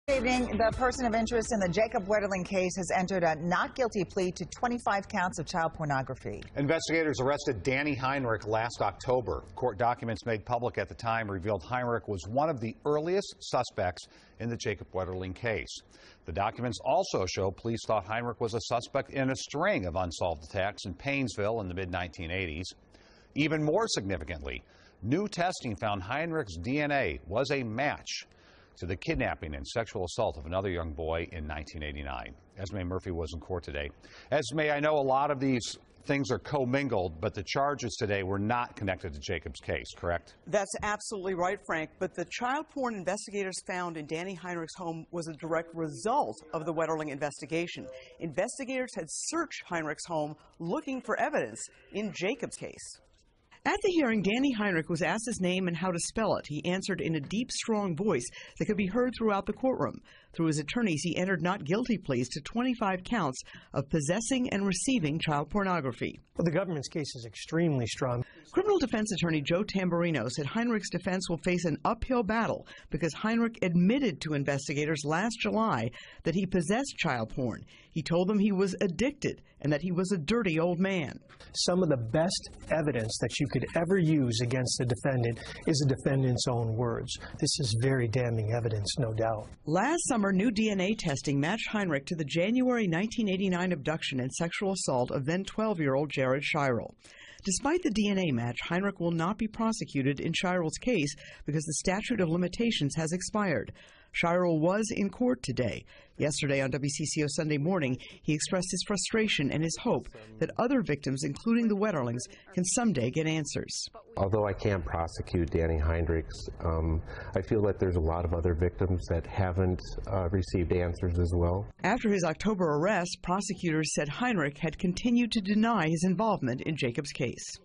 Good evening. The person of interest in the Jacob Wetterling case has entered a not guilty plea to 25 counts of child pornography. Investigators arrested Danny Heinrich last October. Court documents made public at the time revealed Heinrich was one of the earliest suspects in the Jacob Wetterling case. The documents also show police thought Heinrich was a suspect in a string of unsolved attacks in Paynesville in the mid-1980s. Even more significantly, new testing found Heinrich's DNA was a match to the kidnapping and sexual assault of another young boy in 1989. Esme Murphy was in court today. Esme, I know a lot of these things are commingled, but the charges today were not connected to Jacob's case, correct? That's absolutely right, Frank. But the child porn investigators found in Danny Heinrich's home was a direct result of the Wetterling investigation. Investigators had searched Heinrich's home looking for evidence in Jacob's case. At the hearing, Danny Heinrich was asked his name and how to spell it. He answered in a deep, strong voice that could be heard throughout the courtroom. Through his attorneys, he entered not guilty pleas to 25 counts of possessing and receiving child pornography. Well, the government's case is extremely strong. Criminal defense attorney Joe Tamburino said Heinrich's defense will face an uphill battle because Heinrich admitted to investigators last July that he possessed child porn. He told them he was addicted and that he was a dirty old man. Some of the best evidence that you could ever use against the defendant is the defendant's own words. This is very damning evidence, no doubt. Last summer, new DNA testing matched Heinrich to the January 1989 abduction and sexual assault of then 12-year-old Jared Shirel. Despite the DNA match, Heinrich will not be prosecuted in Shirel's case because the statute of limitations has expired. Shirel was in court today. Yesterday on WCCO Sunday Morning, he expressed his frustration and his hope that other victims, including the Wetterlings, can someday get answers. Although I can't prosecute Danny Heinrich's, I feel that there's a lot of other victims that haven't received answers as well. After his October arrest, prosecutors said Heinrich had continued to deny his involvement in Jacob's case.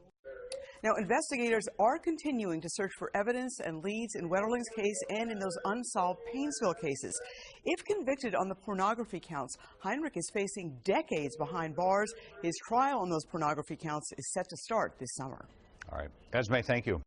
Now, investigators are continuing to search for evidence and leads in Wetterling's case and in those unsolved Paynesville cases. If convicted on the pornography counts, Heinrich is facing decades behind bars. His trial on those pornography counts is set to start this summer. All right. Esme, thank you.